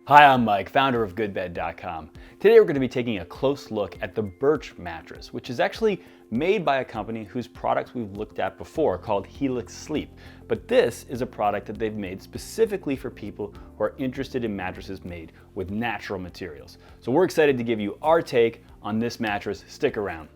Hi, I'm Mike, founder of GoodBed.com. Today we're going to be taking a close look at the Birch Mattress, which is actually made by a company whose products we've looked at before called Helix Sleep. But this is a product that they've made specifically for people who are interested in mattresses made with natural materials. So we're excited to give you our take on this mattress. Stick around.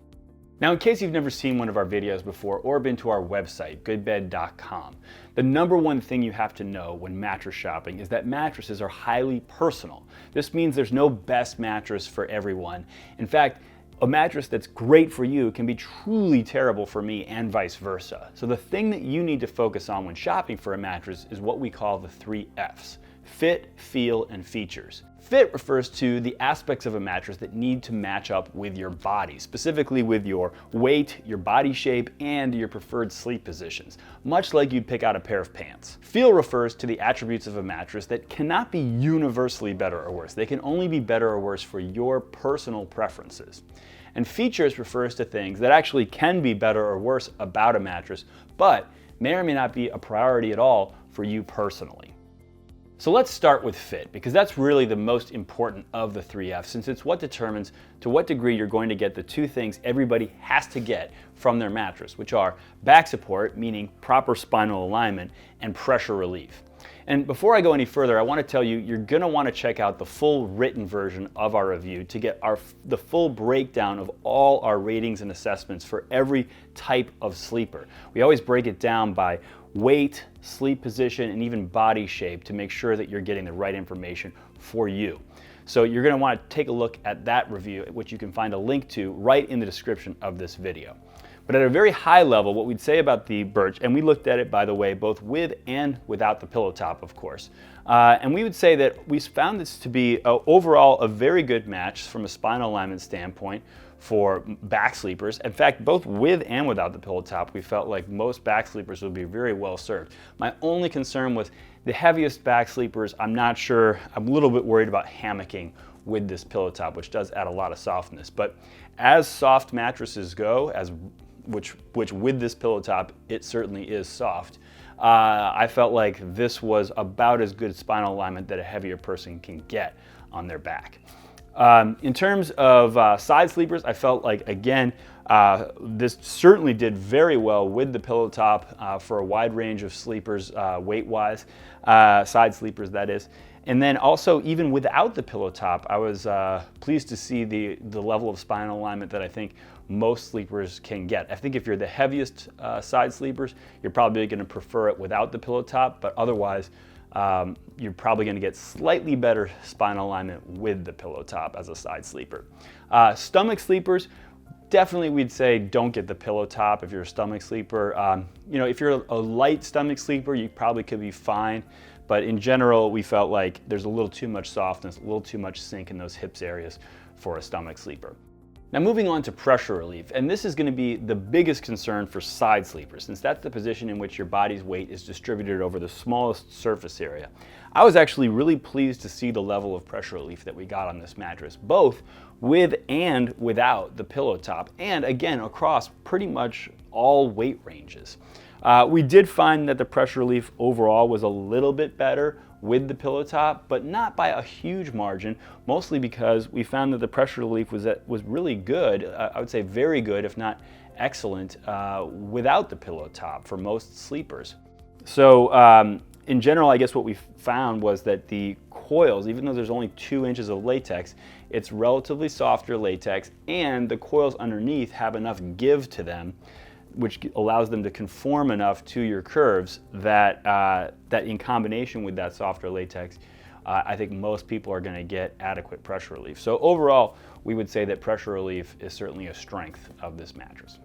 Now, in case you've never seen one of our videos before or been to our website, GoodBed.com, the number one thing you have to know when mattress shopping is that mattresses are highly personal. This means there's no best mattress for everyone. In fact, a mattress that's great for you can be truly terrible for me and vice versa. So the thing that you need to focus on when shopping for a mattress is what we call the 3 F's: fit, feel, and features. Fit refers to the aspects of a mattress that need to match up with your body, specifically with your weight, your body shape, and your preferred sleep positions, much like you'd pick out a pair of pants. Feel refers to the attributes of a mattress that cannot be universally better or worse. They can only be better or worse for your personal preferences. And features refers to things that actually can be better or worse about a mattress, but may or may not be a priority at all for you personally. So let's start with fit, because that's really the most important of the 3 F's, since it's what determines to what degree you're going to get the 2 things everybody has to get from their mattress, which are back support, meaning proper spinal alignment, and pressure relief. And before I go any further, I want to tell you, you're going to want to check out the full written version of our review to get the full breakdown of all our ratings and assessments for every type of sleeper. We always break it down by weight, sleep position, and even body shape to make sure that you're getting the right information for you. So you're going to want to take a look at that review, which you can find a link to right in the description of this video. But at a very high level, what we'd say about the Birch, and we looked at it, by the way, both with and without the pillow top, of course, and we would say that we found this to be overall a very good match from a spinal alignment standpoint for back sleepers. In fact, both with and without the pillow top, we felt like most back sleepers would be very well served. My only concern was the heaviest back sleepers. I'm not sure, I'm a little bit worried about hammocking with this pillow top, which does add a lot of softness. But as soft mattresses go, which with this pillow top, it certainly is soft. I felt like this was about as good spinal alignment that a heavier person can get on their back. In terms of side sleepers, I felt like, again, this certainly did very well with the pillow top for a wide range of sleepers, weight-wise, side sleepers that is. And then also, even without the pillow top, I was pleased to see the level of spinal alignment that I think most sleepers can get. I think if you're the heaviest side sleepers, you're probably going to prefer it without the pillow top, but otherwise, you're probably going to get slightly better spinal alignment with the pillow top as a side sleeper. Stomach sleepers, definitely we'd say don't get the pillow top if you're a stomach sleeper. If you're a light stomach sleeper, you probably could be fine. But in general, we felt like there's a little too much softness, a little too much sink in those hips areas for a stomach sleeper. Now moving on to pressure relief, and this is going to be the biggest concern for side sleepers, since that's the position in which your body's weight is distributed over the smallest surface area. I was actually really pleased to see the level of pressure relief that we got on this mattress, both with and without the pillow top, and again, across pretty much all weight ranges. We did find that the pressure relief overall was a little bit better with the pillow top, but not by a huge margin, mostly because we found that the pressure relief was really good, I would say very good, if not excellent, without the pillow top for most sleepers. So in general, I guess what we found was that the coils, even though there's only 2 inches of latex, it's relatively softer latex, and the coils underneath have enough give to them, which allows them to conform enough to your curves that in combination with that softer latex, I think most people are going to get adequate pressure relief. So overall, we would say that pressure relief is certainly a strength of this mattress.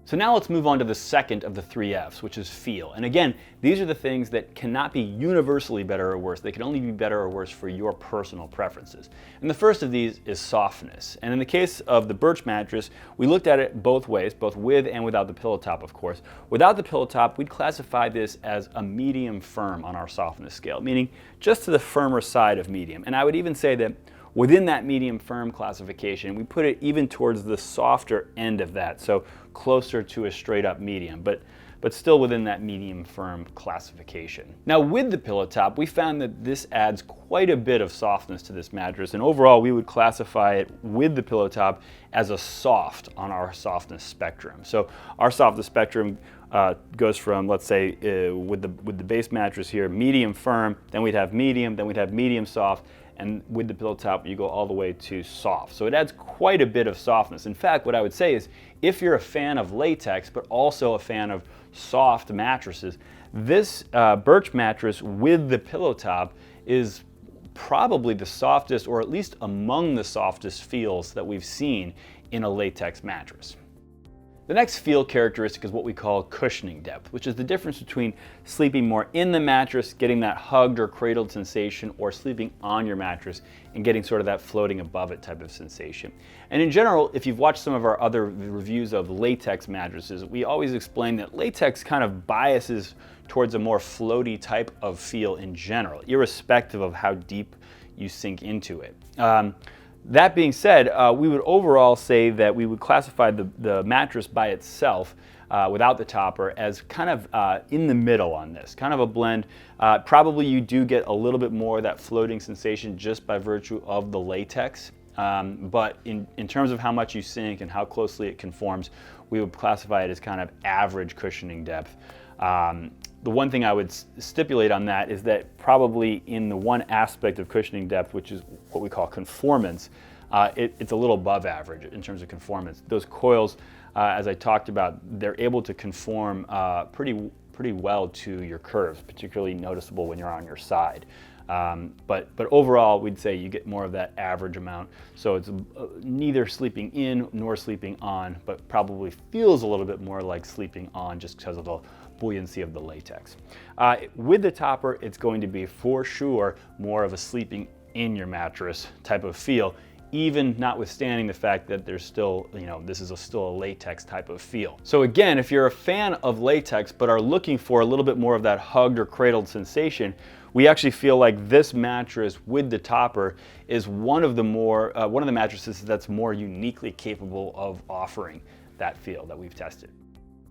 So now let's move on to the second of the 3 F's, which is feel. And again, these are the things that cannot be universally better or worse. They can only be better or worse for your personal preferences. And the first of these is softness. And in the case of the Birch mattress, we looked at it both ways, both with and without the pillow top, of course. Without the pillow top, we'd classify this as a medium firm on our softness scale, meaning just to the firmer side of medium. And I would even say that within that medium firm classification, we put it even towards the softer end of that, so closer to a straight up medium. But but still within that medium firm classification. Now with the pillow top, we found that this adds quite a bit of softness to this mattress, and overall we would classify it with the pillow top as a soft on our softness spectrum. So our softness spectrum goes from, let's say, with the base mattress here, medium firm, then we'd have medium soft, and with the pillow top you go all the way to soft. So it adds quite a bit of softness. In fact, what I would say is if you're a fan of latex but also a fan of soft mattresses, this Birch mattress with the pillow top is probably the softest, or at least among the softest feels that we've seen in a latex mattress. The next feel characteristic is what we call cushioning depth, which is the difference between sleeping more in the mattress, getting that hugged or cradled sensation, or sleeping on your mattress and getting sort of that floating above it type of sensation. And in general, if you've watched some of our other reviews of latex mattresses, we always explain that latex kind of biases towards a more floaty type of feel in general, irrespective of how deep you sink into it. That being said, we would overall say that we would classify the mattress by itself, without the topper, as kind of in the middle on this, kind of a blend. Probably you do get a little bit more of that floating sensation just by virtue of the latex, but in terms of how much you sink and how closely it conforms, we would classify it as kind of average cushioning depth. The one thing I would stipulate on that is that probably in the one aspect of cushioning depth, which is what we call conformance, it's a little above average in terms of conformance. Those coils, as I talked about, they're able to conform pretty well to your curves, particularly noticeable when you're on your side. But overall, we'd say you get more of that average amount. So it's neither sleeping in nor sleeping on, but probably feels a little bit more like sleeping on just because of the buoyancy of the latex. With the topper, it's going to be for sure more of a sleeping in your mattress type of feel, even notwithstanding the fact that there's still, this is still a latex type of feel. So again, if you're a fan of latex but are looking for a little bit more of that hugged or cradled sensation, we actually feel like this mattress with the topper is one of the mattresses that's more uniquely capable of offering that feel that we've tested.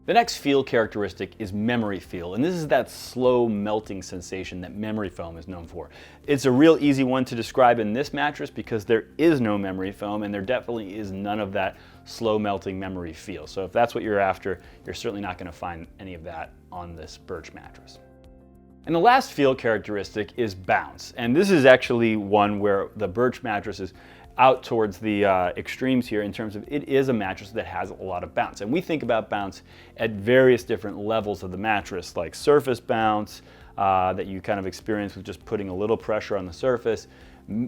The next feel characteristic is memory feel, and this is that slow melting sensation that memory foam is known for. It's a real easy one to describe in this mattress because there is no memory foam and there definitely is none of that slow melting memory feel. So if that's what you're after, you're certainly not going to find any of that on this Birch mattress. And the last feel characteristic is bounce, and this is actually one where the Birch mattress is out towards the extremes here in terms of it is a mattress that has a lot of bounce. And we think about bounce at various different levels of the mattress, like surface bounce that you kind of experience with just putting a little pressure on the surface,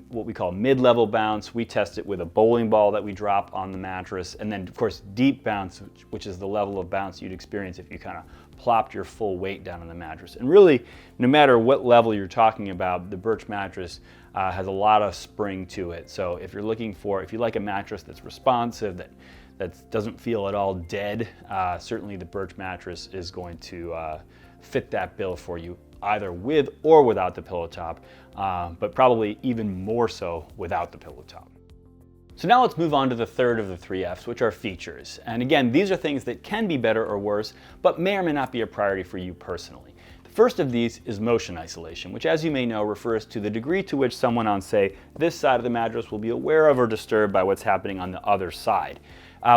what we call mid-level bounce. We test it with a bowling ball that we drop on the mattress, and then of course deep bounce, which is the level of bounce you'd experience if you kind of plopped your full weight down on the mattress. And really, no matter what level you're talking about, the Birch mattress has a lot of spring to it. So if you like a mattress that's responsive, that doesn't feel at all dead, certainly the Birch mattress is going to fit that bill for you, either with or without the pillow top, but probably even more so without the pillow top. So now let's move on to the third of the three F's, which are features. And again, these are things that can be better or worse, but may or may not be a priority for you personally. The first of these is motion isolation, which, as you may know, refers to the degree to which someone on, say, this side of the mattress will be aware of or disturbed by what's happening on the other side.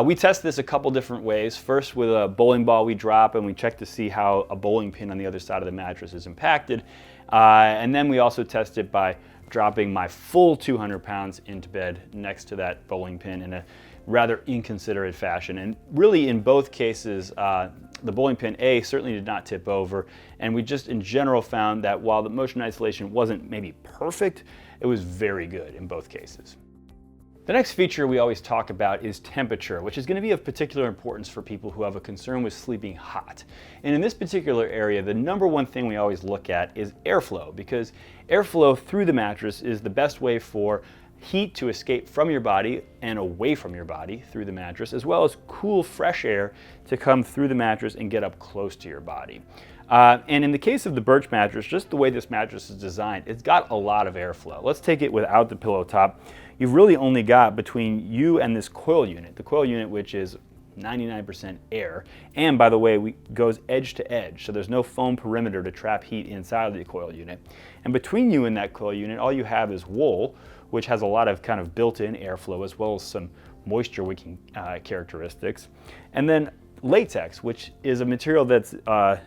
We test this a couple different ways. First, with a bowling ball we drop and we check to see how a bowling pin on the other side of the mattress is impacted. And then we also test it by dropping my full 200 pounds into bed next to that bowling pin in a rather inconsiderate fashion. And really in both cases, the bowling pin certainly did not tip over, and we just in general found that while the motion isolation wasn't maybe perfect, it was very good in both cases. The next feature we always talk about is temperature, which is going to be of particular importance for people who have a concern with sleeping hot. And in this particular area, the number one thing we always look at is airflow, because airflow through the mattress is the best way for heat to escape from your body and away from your body through the mattress, as well as cool, fresh air to come through the mattress and get up close to your body. And in the case of the Birch mattress, just the way this mattress is designed, it's got a lot of airflow. Let's take it without the pillow top. You've really only got between you and this coil unit, the coil unit which is 99% air. And by the way, goes edge to edge, so there's no foam perimeter to trap heat inside of the coil unit. And between you and that coil unit, all you have is wool, which has a lot of kind of built-in airflow as well as some moisture wicking characteristics. And then latex, which is a material that's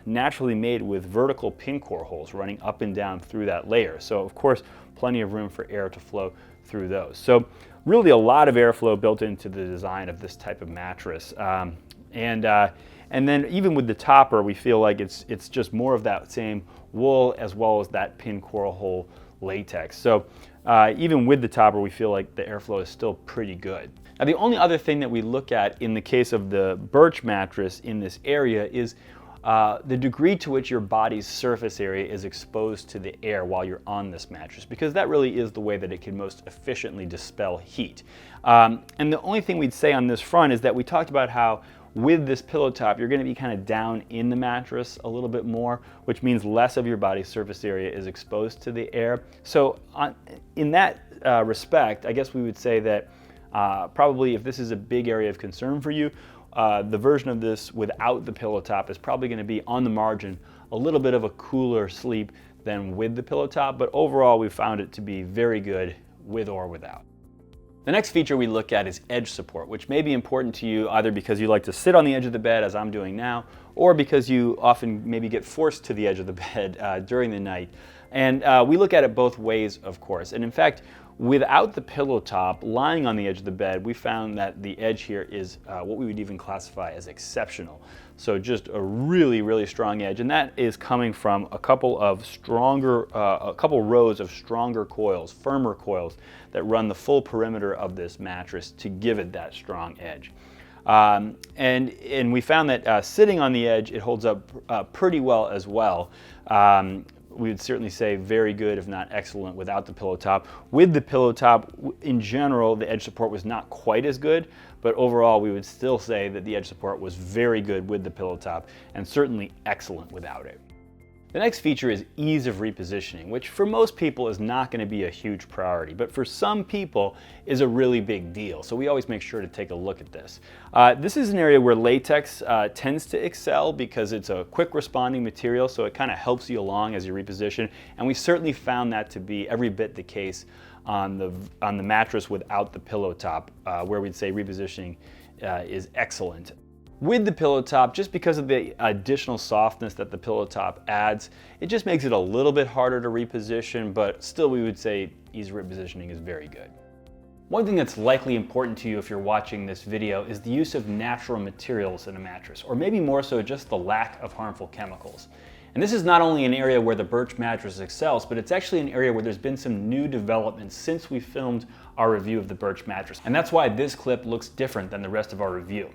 naturally made with vertical pin core holes running up and down through that layer. So of course, plenty of room for air to flow through those. So really a lot of airflow built into the design of this type of mattress. And then even with the topper, we feel like it's just more of that same wool as well as that pin core hole latex. So even with the topper, we feel like the airflow is still pretty good. Now, the only other thing that we look at in the case of the Birch mattress in this area is the degree to which your body's surface area is exposed to the air while you're on this mattress, because that really is the way that it can most efficiently dispel heat. And the only thing we'd say on this front is that we talked about how with this pillow top, you're going to be kind of down in the mattress a little bit more, which means less of your body's surface area is exposed to the air. So in that respect, I guess we would say that probably if this is a big area of concern for you, the version of this without the pillow top is probably going to be on the margin a little bit of a cooler sleep than with the pillow top, but overall we found it to be very good with or without. The next feature we look at is edge support, which may be important to you either because you like to sit on the edge of the bed, as I'm doing now, or because you often maybe get forced to the edge of the bed during the night. And we look at it both ways, of course. And in fact, without the pillow top, lying on the edge of the bed, we found that the edge here is what we would even classify as exceptional. So just a really, really strong edge, and that is coming from a couple rows of stronger coils, firmer coils, that run the full perimeter of this mattress to give it that strong edge. And we found that sitting on the edge, it holds up pretty well as well. We would certainly say very good, if not excellent, without the pillow top. With the pillow top, in general, the edge support was not quite as good, but overall, we would still say that the edge support was very good with the pillow top, and certainly excellent without it. The next feature is ease of repositioning, which for most people is not going to be a huge priority, but for some people is a really big deal. So we always make sure to take a look at this. This is an area where latex tends to excel because it's a quick responding material, so it kind of helps you along as you reposition. And we certainly found that to be every bit the case on the mattress without the pillow top, where we'd say repositioning is excellent. With the pillow top, just because of the additional softness that the pillow top adds, it just makes it a little bit harder to reposition, but still we would say ease of repositioning is very good. One thing that's likely important to you if you're watching this video is the use of natural materials in a mattress, or maybe more so just the lack of harmful chemicals. And this is not only an area where the Birch mattress excels, but it's actually an area where there's been some new developments since we filmed our review of the Birch mattress. And that's why this clip looks different than the rest of our review.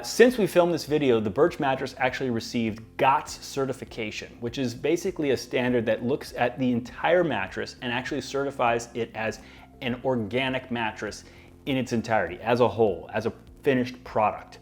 Since we filmed this video, the Birch mattress actually received GOTS certification, which is basically a standard that looks at the entire mattress and actually certifies it as an organic mattress in its entirety, as a whole, as a finished product.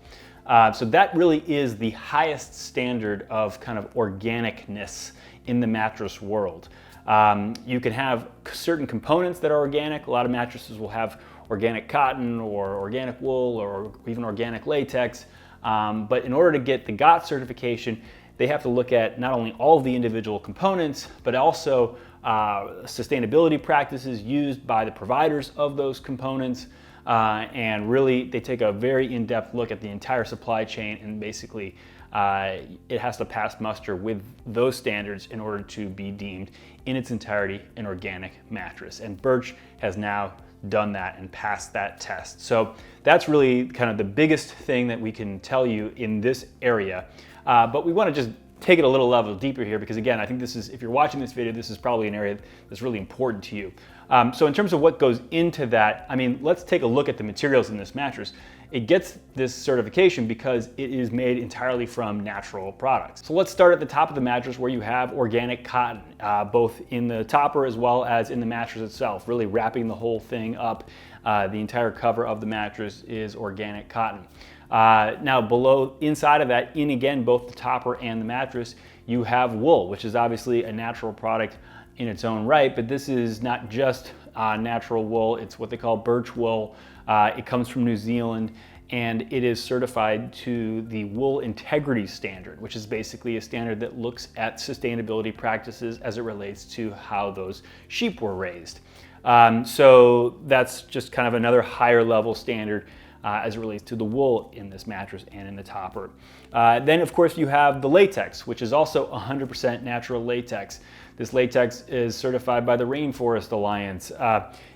So that really is the highest standard of kind of organicness in the mattress world. You can have certain components that are organic. A lot of mattresses will have organic cotton or organic wool or even organic latex. But in order to get the GOTS certification, they have to look at not only all of the individual components, but also sustainability practices used by the providers of those components. And really, they take a very in-depth look at the entire supply chain, and basically it has to pass muster with those standards in order to be deemed in its entirety an organic mattress. And Birch has now done that and passed that test. So that's really kind of the biggest thing that we can tell you in this area. But we want to just take it a little level deeper here, because again, I think this is, if you're watching this video, this is probably an area that's really important to you. So in terms of what goes into that, I mean, let's take a look at the materials in this mattress. It gets this certification because it is made entirely from natural products. So let's start at the top of the mattress where you have organic cotton, both in the topper as well as in the mattress itself, really wrapping the whole thing up. The entire cover of the mattress is organic cotton. Now below, inside of that, in again, both the topper and the mattress, you have wool, which is obviously a natural product in its own right, but this is not just natural wool, it's what they call birch wool. It comes from New Zealand, and it is certified to the Wool Integrity Standard, which is basically a standard that looks at sustainability practices as it relates to how those sheep were raised. So that's just kind of another higher level standard as it relates to the wool in this mattress and in the topper. Then of course you have the latex, which is also 100% natural latex. This latex is certified by the Rainforest Alliance.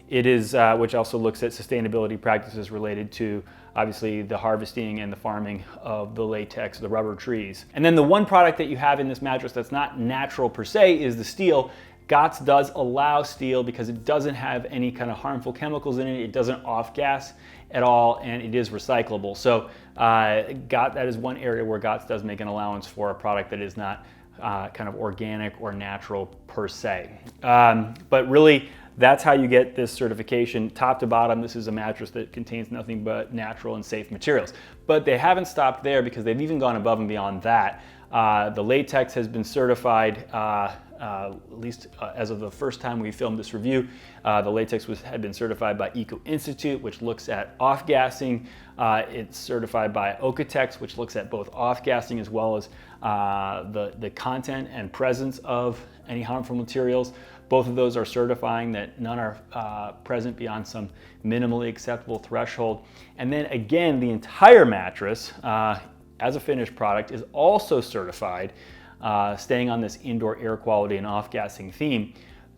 It is, which also looks at sustainability practices related to obviously the harvesting and the farming of the latex, the rubber trees. And then the one product that you have in this mattress that's not natural per se is the steel. GOTS does allow steel because it doesn't have any kind of harmful chemicals in it. It doesn't off-gas at all, and it is recyclable. So that is one area where GOTS does make an allowance for a product that is not kind of organic or natural per se. But really, that's how you get this certification. Top to bottom, this is a mattress that contains nothing but natural and safe materials. But they haven't stopped there because they've even gone above and beyond that. The latex has been certified, at least as of the first time we filmed this review. The latex had been certified by Eco Institute, which looks at off-gassing. It's certified by Okotex, which looks at both off-gassing as well as the content and presence of any harmful materials. Both of those are certifying that none are present beyond some minimally acceptable threshold. And then again, the entire mattress, as a finished product, is also certified, staying on this indoor air quality and off-gassing theme,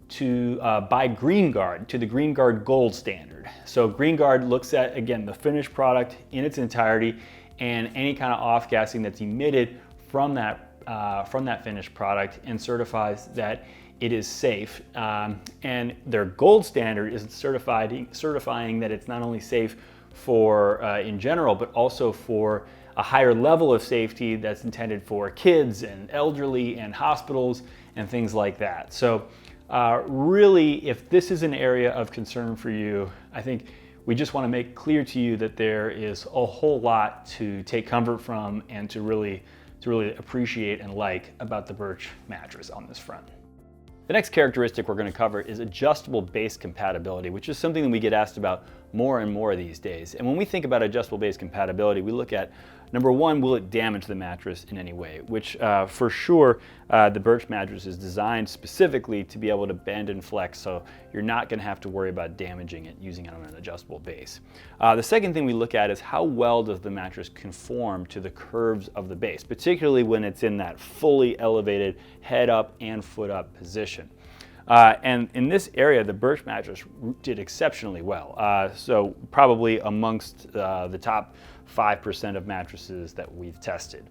by GreenGuard, to the GreenGuard Gold standard. So GreenGuard looks at, again, the finished product in its entirety and any kind of off-gassing that's emitted from that finished product, and certifies that it is safe. And their gold standard is certifying that it's not only safe for in general, but also for a higher level of safety that's intended for kids and elderly and hospitals and things like that. So really, if this is an area of concern for you, I think we just want to make clear to you that there is a whole lot to take comfort from and to really appreciate and like about the Birch mattress on this front. The next characteristic we're going to cover is adjustable base compatibility, which is something that we get asked about more and more these days. And when we think about adjustable base compatibility, we look at, number one, will it damage the mattress in any way? Which for sure, the Birch mattress is designed specifically to be able to bend and flex, so you're not going to have to worry about damaging it using it on an adjustable base. The second thing we look at is how well does the mattress conform to the curves of the base, particularly when it's in that fully elevated head up and foot up position. And in this area, the Birch mattress did exceptionally well. So probably amongst the top 5% of mattresses that we've tested,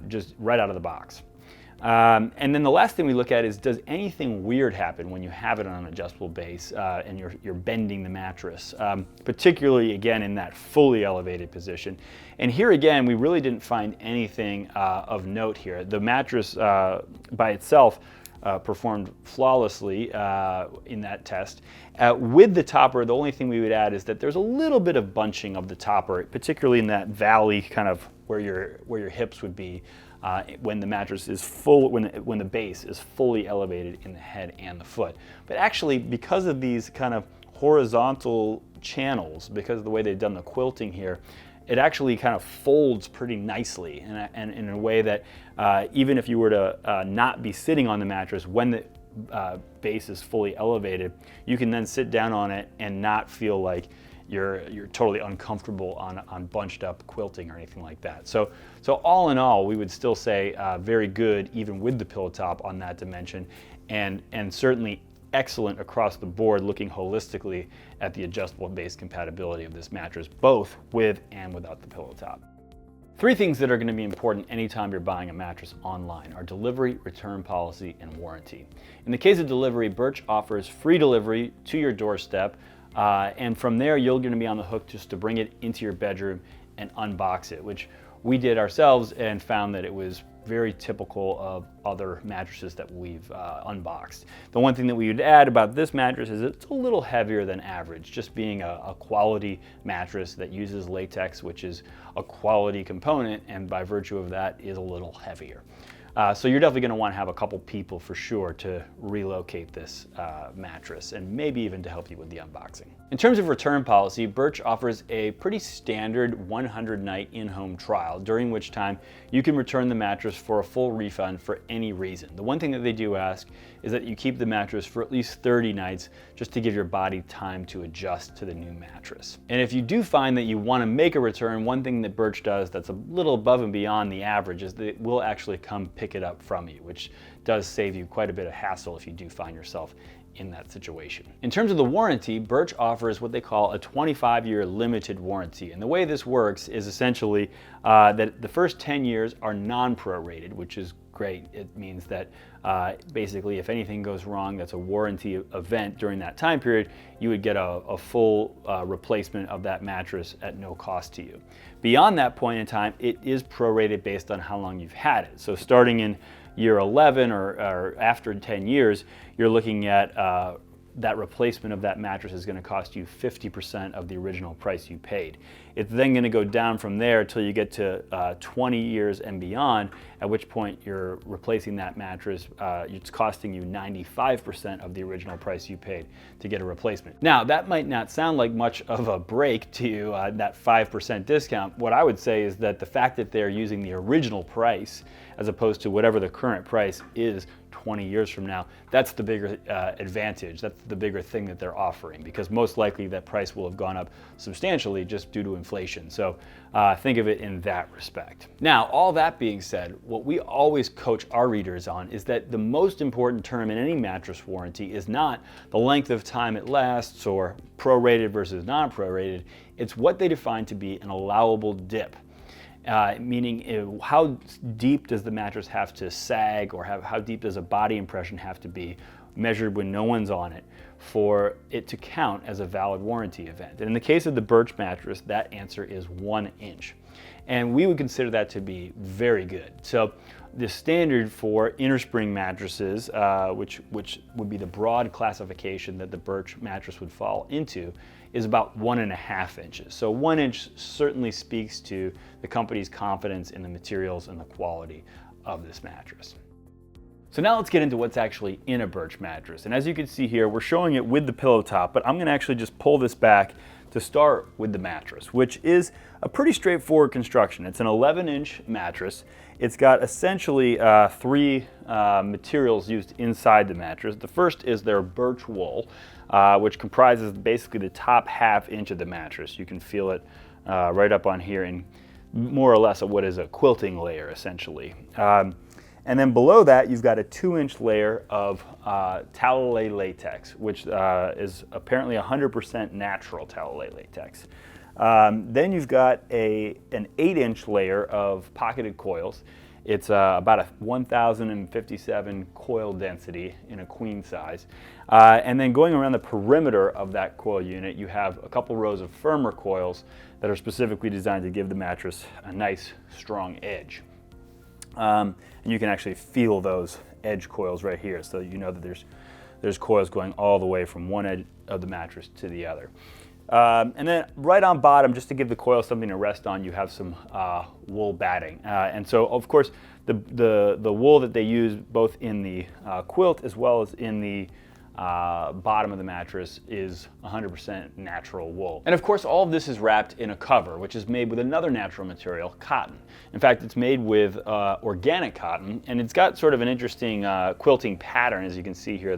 just right out of the box. And then the last thing we look at is, does anything weird happen when you have it on an adjustable base and you're bending the mattress, particularly again in that fully elevated position. And here again, we really didn't find anything of note here. The mattress by itself performed flawlessly in that test. With the topper, the only thing we would add is that there's a little bit of bunching of the topper, particularly in that valley kind of where your hips would be when the mattress is full, when the base is fully elevated in the head and the foot. But actually, because of these kind of horizontal channels, because of the way they've done the quilting here, it actually kind of folds pretty nicely, and in a way that even if you were to not be sitting on the mattress when the base is fully elevated, you can then sit down on it and not feel like you're totally uncomfortable on bunched up quilting or anything like that. So all in all, we would still say very good even with the pillow top on that dimension, and certainly excellent across the board looking holistically at the adjustable base compatibility of this mattress, both with and without the pillow top. Three things that are going to be important anytime you're buying a mattress online are delivery, return policy, and warranty. In the case of delivery, Birch offers free delivery to your doorstep, and from there you're going to be on the hook just to bring it into your bedroom and unbox it, which we did ourselves and found that it was very typical of other mattresses that we've unboxed. The one thing that we would add about this mattress is it's a little heavier than average, just being a quality mattress that uses latex, which is a quality component, and by virtue of that is a little heavier. So you're definitely going to want to have a couple people for sure to relocate this mattress, and maybe even to help you with the unboxing. In terms of return policy, Birch offers a pretty standard 100-night in-home trial, during which time you can return the mattress for a full refund for any reason. The one thing that they do ask is that you keep the mattress for at least 30 nights just to give your body time to adjust to the new mattress. And if you do find that you want to make a return, one thing that Birch does that's a little above and beyond the average is that it will actually come pick it up from you, which does save you quite a bit of hassle if you do find yourself in that situation. In terms of the warranty, Birch offers what they call a 25-year limited warranty. And the way this works is essentially that the first 10 years are non-prorated, which is great. It means that basically if anything goes wrong that's a warranty event during that time period, you would get a full replacement of that mattress at no cost to you. Beyond that point in time, it is prorated based on how long you've had it. So starting in year 11 or after 10 years, you're looking at that replacement of that mattress is going to cost you 50% of the original price you paid. It's then going to go down from there until you get to 20 years and beyond, at which point you're replacing that mattress. It's costing you 95% of the original price you paid to get a replacement. Now, that might not sound like much of a break to you, that 5% discount. What I would say is that the fact that they're using the original price as opposed to whatever the current price is 20 years from now, that's the bigger advantage. That's the bigger thing that they're offering, because most likely that price will have gone up substantially just due to inflation. So think of it in that respect. Now, all that being said, what we always coach our readers on is that the most important term in any mattress warranty is not the length of time it lasts or prorated versus non-prorated. It's what they define to be an allowable dip. Meaning how deep does the mattress have to sag, or how deep does a body impression have to be measured when no one's on it for it to count as a valid warranty event. And in the case of the Birch mattress, that answer is 1 inch. And we would consider that to be very good. So the standard for innerspring mattresses, which would be the broad classification that the Birch mattress would fall into, is about 1.5 inches. So 1 inch certainly speaks to the company's confidence in the materials and the quality of this mattress. So now let's get into what's actually in a Birch mattress. And as you can see here, we're showing it with the pillow top, but I'm gonna actually just pull this back to start with the mattress, which is a pretty straightforward construction. It's an 11-inch mattress. It's got essentially 3 materials used inside the mattress. The first is their birch wool, which comprises basically the top ½ inch of the mattress. You can feel it right up on here in more or less what is a quilting layer, essentially. And then below that, you've got a 2-inch layer of tallolay latex, which is apparently 100% natural tallolay latex. Then you've got an 8-inch layer of pocketed coils. It's about a 1,057 coil density in a queen size. And then going around the perimeter of that coil unit, you have a couple rows of firmer coils that are specifically designed to give the mattress a nice, strong edge. And you can actually feel those edge coils right here, so you know that there's coils going all the way from one edge of the mattress to the other. And then right on bottom, just to give the coil something to rest on, you have some wool batting. And so, of course, the wool that they use both in the quilt as well as in the bottom of the mattress is 100% natural wool. And of course, all of this is wrapped in a cover, which is made with another natural material, cotton. In fact, it's made with organic cotton, and it's got sort of an interesting quilting pattern. As you can see here,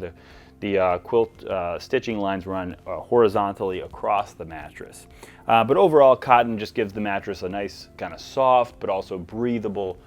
the quilt stitching lines run horizontally across the mattress. But overall, cotton just gives the mattress a nice kind of soft but also breathable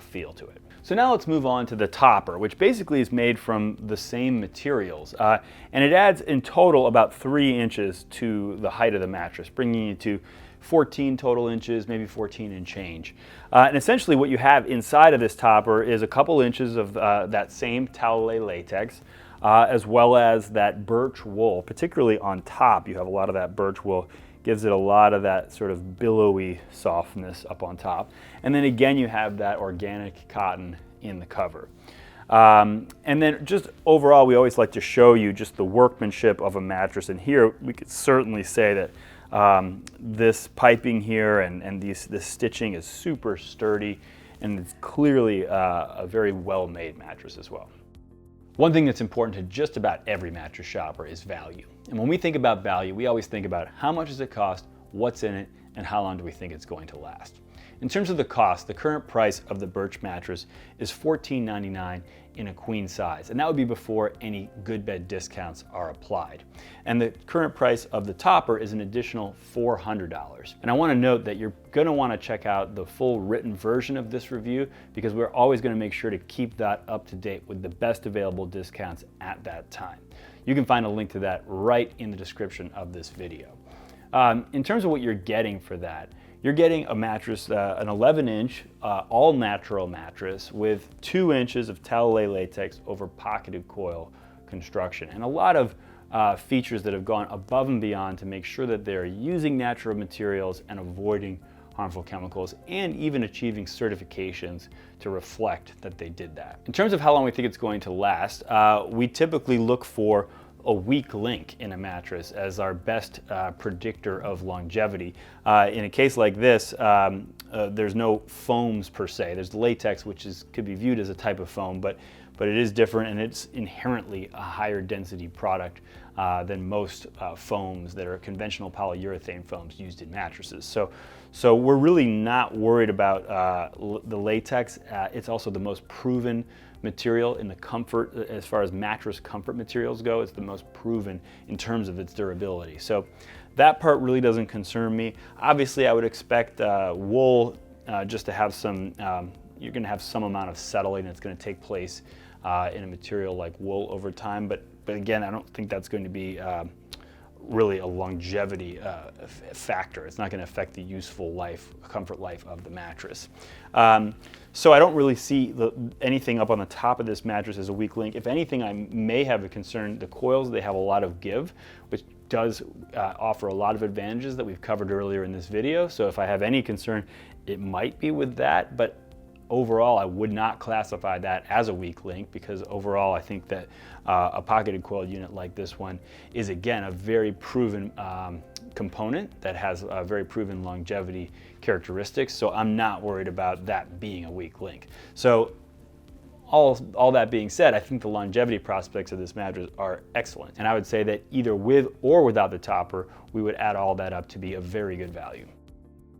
feel to it. So now let's move on to the topper, which basically is made from the same materials. And it adds in total about 3 inches to the height of the mattress, bringing it to 14 total inches, maybe 14 and change. And essentially what you have inside of this topper is a couple inches of that same tallolay latex, as well as that birch wool. Particularly on top, you have a lot of that birch wool. Gives it a lot of that sort of billowy softness up on top. And then again, you have that organic cotton in the cover. And then just overall, we always like to show you just the workmanship of a mattress. And here we could certainly say that this piping here and this stitching is super sturdy and it's clearly a very well-made mattress as well. One thing that's important to just about every mattress shopper is value. And when we think about value, we always think about how much does it cost, what's in it, and how long do we think it's going to last. In terms of the cost, the current price of the Birch mattress is $14.99 in a queen size, and that would be before any GoodBed discounts are applied. And the current price of the topper is an additional $400. And I want to note that you're going to want to check out the full written version of this review, because we're always going to make sure to keep that up to date with the best available discounts at that time. You can find a link to that right in the description of this video. In terms of what you're getting for that, you're getting a mattress, an 11-inch all natural mattress with 2 inches of Tallow latex over pocketed coil construction, and a lot of features that have gone above and beyond to make sure that they're using natural materials and avoiding harmful chemicals, and even achieving certifications to reflect that they did that. In terms of how long we think it's going to last, we typically look for a weak link in a mattress as our best predictor of longevity. In a case like this, there's no foams per se. There's latex, which could be viewed as a type of foam, but it is different, and it's inherently a higher density product than most foams that are conventional polyurethane foams used in mattresses. So we're really not worried about the latex. It's also the most proven material in the comfort, as far as mattress comfort materials go. It's the most proven in terms of its durability. So that part really doesn't concern me. Obviously, I would expect wool just to have some, you're going to have some amount of settling that's going to take place in a material like wool over time. But again, I don't think that's going to be really a longevity factor. It's not going to affect the useful life, comfort life of the mattress. So I don't really see anything up on the top of this mattress as a weak link. If anything, I may have a concern. The coils, they have a lot of give, which does offer a lot of advantages that we've covered earlier in this video. So if I have any concern, it might be with that, but overall, I would not classify that as a weak link, because overall I think that a pocketed coil unit like this one is, again, a very proven component that has very proven longevity characteristics. So I'm not worried about that being a weak link. So all that being said, I think the longevity prospects of this mattress are excellent. And I would say that either with or without the topper, we would add all that up to be a very good value.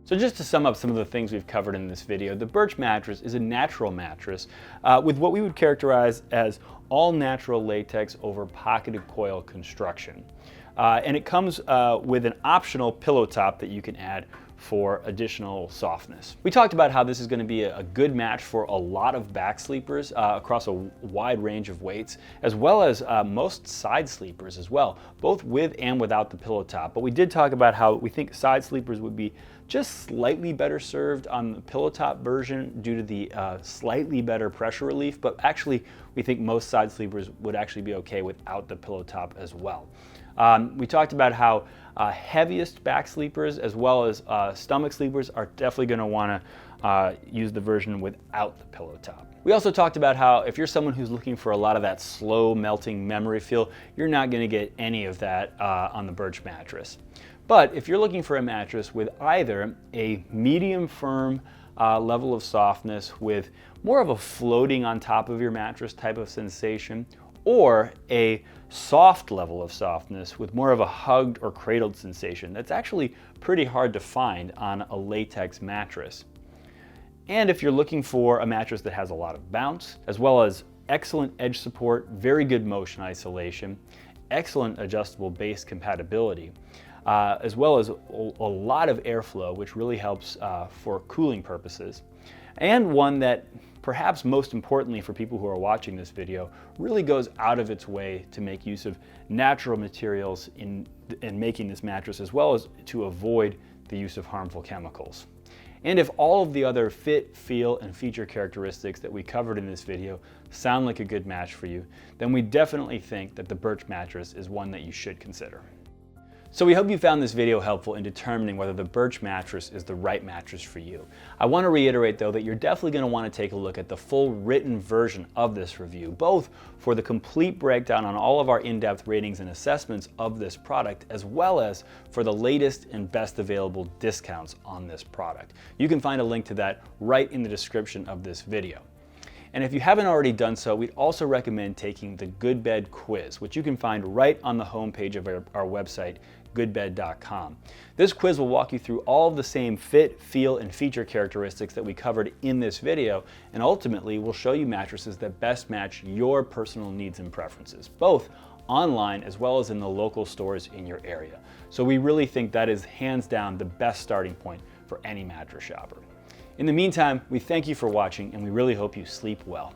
So just to sum up some of the things we've covered in this video, the Birch mattress is a natural mattress with what we would characterize as all natural latex over pocketed coil construction. And it comes with an optional pillow top that you can add for additional softness. We talked about how this is going to be a good match for a lot of back sleepers across a wide range of weights, as well as most side sleepers as well, both with and without the pillow top. But we did talk about how we think side sleepers would be just slightly better served on the pillow top version due to the slightly better pressure relief, but actually we think most side sleepers would actually be okay without the pillow top as well. We talked about how heaviest back sleepers as well as stomach sleepers are definitely going to want to use the version without the pillow top. We also talked about how if you're someone who's looking for a lot of that slow melting memory feel, you're not going to get any of that on the Birch mattress. But if you're looking for a mattress with either a medium firm level of softness with more of a floating on top of your mattress type of sensation, or a soft level of softness with more of a hugged or cradled sensation, that's actually pretty hard to find on a latex mattress. And if you're looking for a mattress that has a lot of bounce, as well as excellent edge support, very good motion isolation, excellent adjustable base compatibility, as well as a lot of airflow, which really helps for cooling purposes, and one that perhaps most importantly for people who are watching this video, really goes out of its way to make use of natural materials in making this mattress, as well as to avoid the use of harmful chemicals. And if all of the other fit, feel, and feature characteristics that we covered in this video sound like a good match for you, then we definitely think that the Birch mattress is one that you should consider. So we hope you found this video helpful in determining whether the Birch mattress is the right mattress for you. I want to reiterate though that you're definitely going to want to take a look at the full written version of this review, both for the complete breakdown on all of our in-depth ratings and assessments of this product, as well as for the latest and best available discounts on this product. You can find a link to that right in the description of this video. And if you haven't already done so, we'd also recommend taking the GoodBed quiz, which you can find right on the homepage of our website, GoodBed.com. This quiz will walk you through all of the same fit, feel, and feature characteristics that we covered in this video, and ultimately will show you mattresses that best match your personal needs and preferences, both online as well as in the local stores in your area. So we really think that is hands down the best starting point for any mattress shopper. In the meantime, we thank you for watching and we really hope you sleep well.